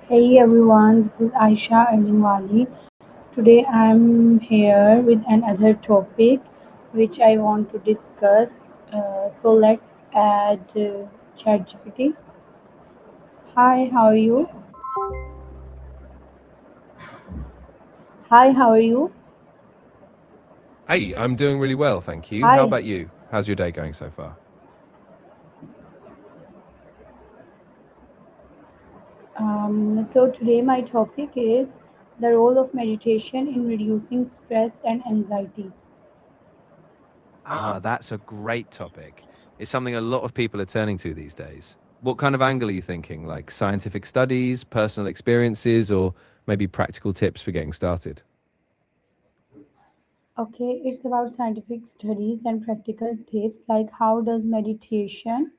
Hey everyone, this is Aisha Alinwali. Today I'm here with another topic which I want to discuss. So let's add ChatGPT. Hi, how are you? Hi, how are you? Hey, I'm doing really well, thank you. How Hi. about you? How's your day going so far? So today my topic is the role of meditation in reducing stress and anxiety. That's a great topic. It's something a lot of people are turning to these days. What kind of angle are you thinking? Like scientific studies, personal experiences, or maybe practical tips for getting started? Okay, it's about scientific studies and practical tips like how does meditation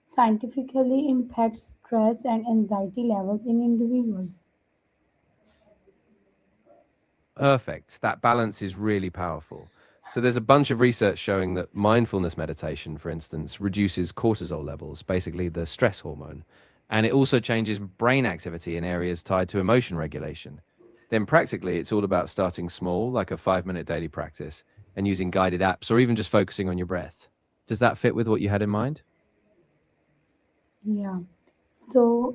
scientifically impact stress and anxiety levels in individuals. Perfect. That balance is really powerful. So, there's a bunch of research showing that mindfulness meditation, for instance, reduces cortisol levels, basically the stress hormone, and it also changes brain activity in areas tied to emotion regulation. Then, practically, it's all about starting small, like a 5 minute daily practice, and using guided apps or even just focusing on your breath. Does that fit with what you had in mind? Yeah. So,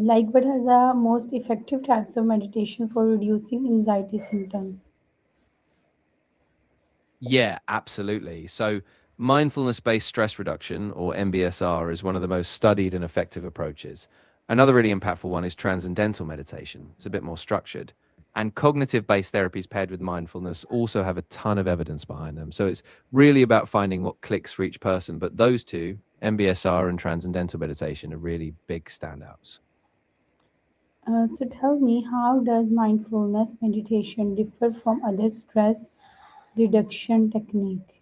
like, what are the most effective types of meditation for reducing anxiety symptoms? Yeah, absolutely. So, mindfulness based stress reduction, or MBSR, is one of the most studied and effective approaches. Another really impactful one is transcendental meditation. It's a bit more structured. And cognitive based therapies paired with mindfulness also have a ton of evidence behind them. So, it's really about finding what clicks for each person. But those two, MBSR and transcendental meditation, are really big standouts. So, tell me, how does mindfulness meditation differ from other stress reduction technique?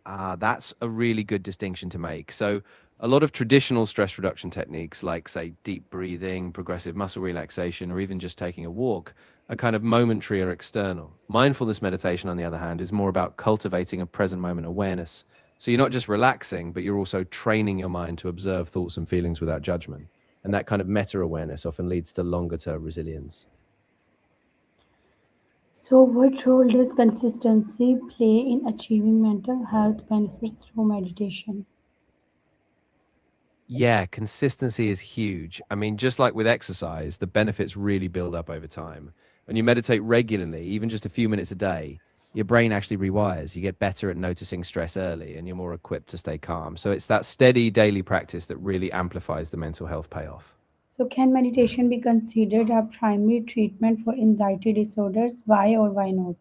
That's a really good distinction to make. So, a lot of traditional stress reduction techniques, like, say, deep breathing, progressive muscle relaxation, or even just taking a walk, are kind of momentary or external. Mindfulness meditation, on the other hand, is more about cultivating a present moment awareness. So, you're not just relaxing, but you're also training your mind to observe thoughts and feelings without judgment. And that kind of meta awareness often leads to longer term resilience. So, what role does consistency play in achieving mental health benefits through meditation? Yeah, consistency is huge. I mean, just like with exercise, the benefits really build up over time. When you meditate regularly, even just a few minutes a day, your brain actually rewires. You get better at noticing stress early and you're more equipped to stay calm. So it's that steady daily practice that really amplifies the mental health payoff. So, can meditation be considered a primary treatment for anxiety disorders? Why or why not?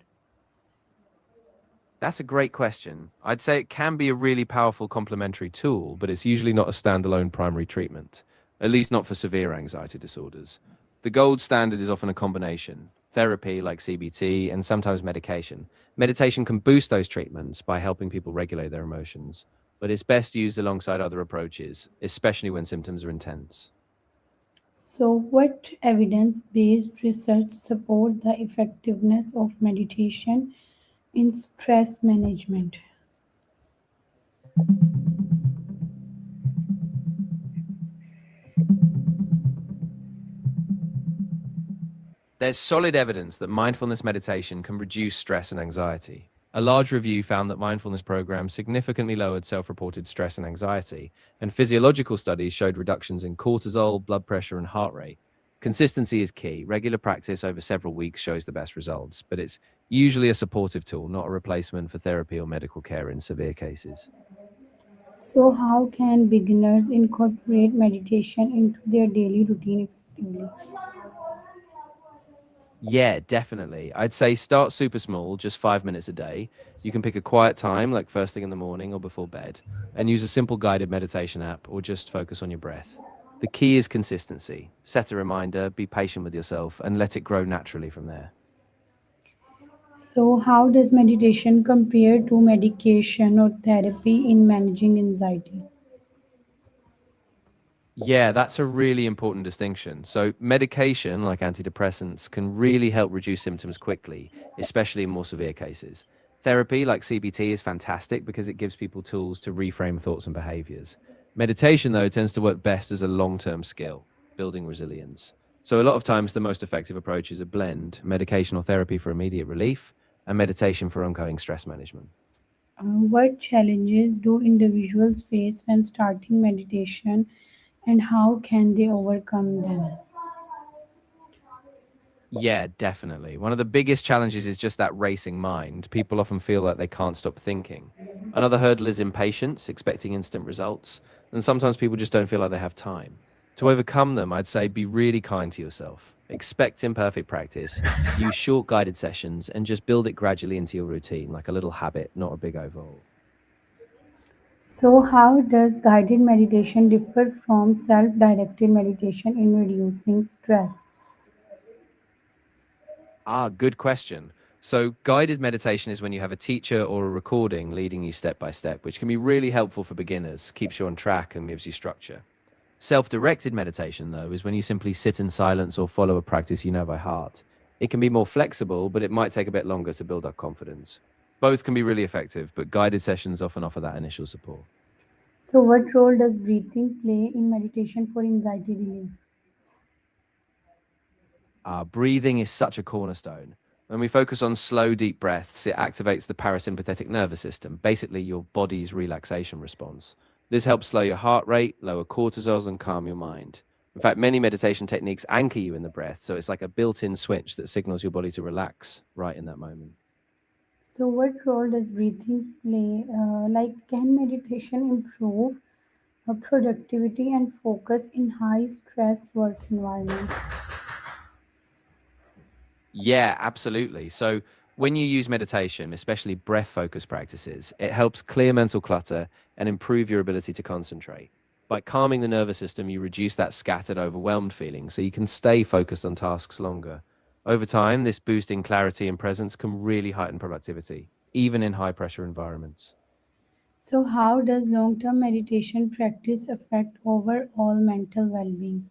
That's a great question. I'd say it can be a really powerful complementary tool, but it's usually not a standalone primary treatment, at least not for severe anxiety disorders. The gold standard is often a combination therapy like CBT and sometimes medication. Meditation can boost those treatments by helping people regulate their emotions, but it's best used alongside other approaches, especially when symptoms are intense. So, what evidence based research support the effectiveness of meditation in stress management? There's solid evidence that mindfulness meditation can reduce stress and anxiety. A large review found that mindfulness programs significantly lowered self reported stress and anxiety, and physiological studies showed reductions in cortisol, blood pressure, and heart rate. Consistency is key. Regular practice over several weeks shows the best results, but it's usually a supportive tool, not a replacement for therapy or medical care in severe cases. So, how can beginners incorporate meditation into their daily routine effectively? Yeah, definitely. I'd say start super small, just 5 minutes a day. You can pick a quiet time, like first thing in the morning or before bed, and use a simple guided meditation app or just focus on your breath. The key is consistency. Set a reminder, be patient with yourself, and let it grow naturally from there. So, how does meditation compare to medication or therapy in managing anxiety? Yeah, that's a really important distinction. So, medication like antidepressants can really help reduce symptoms quickly, especially in more severe cases. Therapy like CBT is fantastic because it gives people tools to reframe thoughts and behaviors. Meditation, though, tends to work best as a long term skill. building resilience. So, a lot of times, the most effective approach is a blend medication or therapy for immediate relief and meditation for ongoing stress management. What challenges do individuals face when starting meditation and how can they overcome them? Yeah, definitely. One of the biggest challenges is just that racing mind. People often feel like they can't stop thinking. Another hurdle is impatience, expecting instant results. And sometimes people just don't feel like they have time. To overcome them, I'd say be really kind to yourself. Expect imperfect practice, use short guided sessions, and just build it gradually into your routine, like a little habit, not a big overhaul. So, how does guided meditation differ from self directed meditation in reducing stress? Good question. So, guided meditation is when you have a teacher or a recording leading you step by step, which can be really helpful for beginners, keeps you on track, and gives you structure. Self directed meditation, though, is when you simply sit in silence or follow a practice you know by heart. It can be more flexible, but it might take a bit longer to build up confidence. Both can be really effective, but guided sessions often offer that initial support. So, what role does breathing play in meditation for anxiety relief? Breathing is such a cornerstone. When we focus on slow, deep breaths, it activates the parasympathetic nervous system, basically your body's relaxation response. This helps slow your heart rate, lower cortisol, and calm your mind. In fact, many meditation techniques anchor you in the breath, so it's like a built in switch that signals your body to relax right in that moment. So, what role does breathing play? Can meditation improve productivity and focus in high stress work environments? Yeah, absolutely. So when you use meditation, especially breath focus practices, it helps clear mental clutter and improve your ability to concentrate. By calming the nervous system, you reduce that scattered, overwhelmed feeling so you can stay focused on tasks longer. Over time, this boost in clarity and presence can really heighten productivity, even in high pressure environments. So, how does long term meditation practice affect overall mental well being?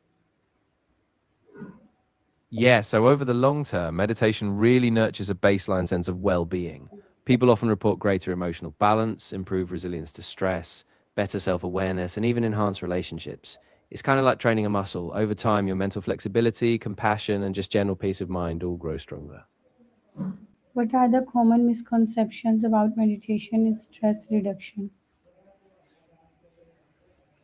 Yeah, so over the long term, meditation really nurtures a baseline sense of well being. People often report greater emotional balance, improved resilience to stress, better self awareness, and even enhanced relationships. It's kind of like training a muscle. Over time, your mental flexibility, compassion, and just general peace of mind all grow stronger. What are the common misconceptions about meditation and stress reduction?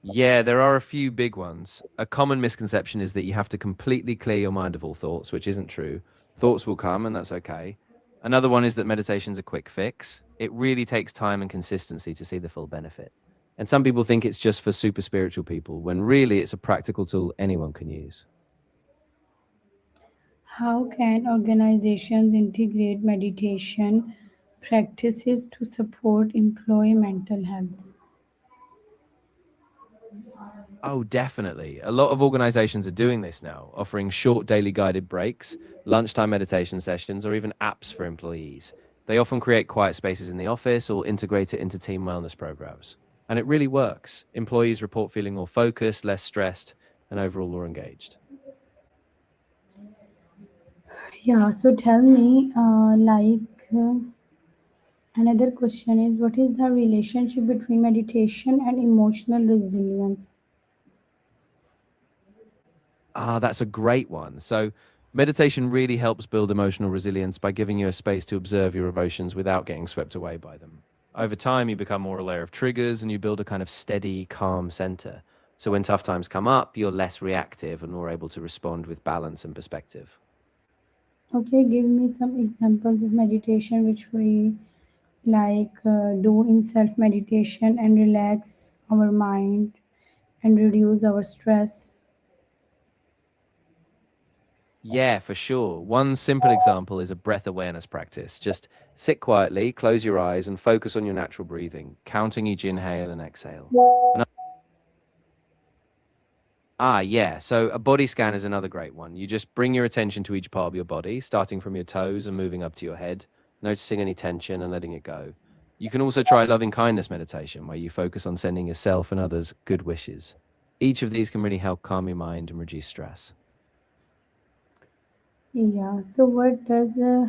Yeah, there are a few big ones. A common misconception is that you have to completely clear your mind of all thoughts, which isn't true. Thoughts will come, and that's okay. Another one is that meditation's a quick fix. It really takes time and consistency to see the full benefit. And some people think it's just for super spiritual people, when really it's a practical tool anyone can use. How can organizations integrate meditation practices to support employee mental health? Oh, definitely. A lot of organizations are doing this now, offering short daily guided breaks, lunchtime meditation sessions, or even apps for employees. They often create quiet spaces in the office or integrate it into team wellness programs. And it really works. Employees report feeling more focused, less stressed, and overall more engaged. Yeah, so tell me, another question is what is the relationship between meditation and emotional resilience? That's a great one. So, meditation really helps build emotional resilience by giving you a space to observe your emotions without getting swept away by them. Over time, you become more aware of triggers and you build a kind of steady, calm center. So, when tough times come up, you're less reactive and more able to respond with balance and perspective. Okay, give me some examples of meditation which we do in self meditation and relax our mind and reduce our stress. Yeah, for sure. One simple example is a breath awareness practice. Just sit quietly, close your eyes, and focus on your natural breathing, counting each inhale and exhale. Yeah. So a body scan is another great one. You just bring your attention to each part of your body, starting from your toes and moving up to your head, noticing any tension and letting it go. You can also try loving kindness meditation, where you focus on sending yourself and others good wishes. Each of these can really help calm your mind and reduce stress. Yeah, so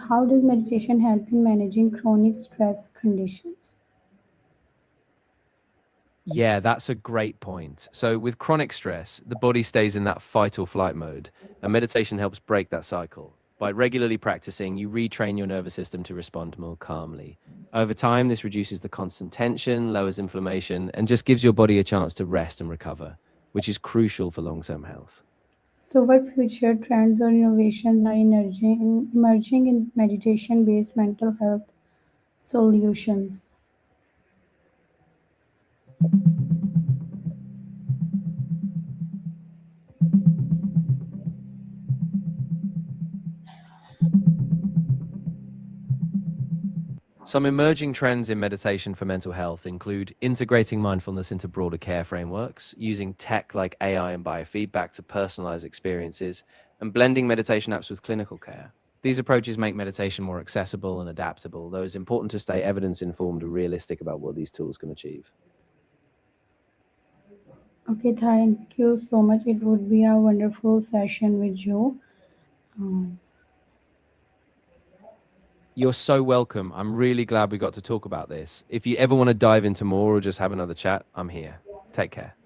how does meditation help in managing chronic stress conditions? Yeah, that's a great point. So, with chronic stress, the body stays in that fight or flight mode, and meditation helps break that cycle. By regularly practicing, you retrain your nervous system to respond more calmly. Over time, this reduces the constant tension, lowers inflammation, and just gives your body a chance to rest and recover, which is crucial for long term health. So, what future trends or innovations are emerging in meditation based mental health solutions? Some emerging trends in meditation for mental health include integrating mindfulness into broader care frameworks, using tech like AI and biofeedback to personalize experiences, and blending meditation apps with clinical care. These approaches make meditation more accessible and adaptable, though it's important to stay evidence informed and realistic about what these tools can achieve. Okay, thank you so much. It would be a wonderful session with you. Um, You're so welcome. I'm really glad we got to talk about this. If you ever want to dive into more or just have another chat, I'm here. Take care.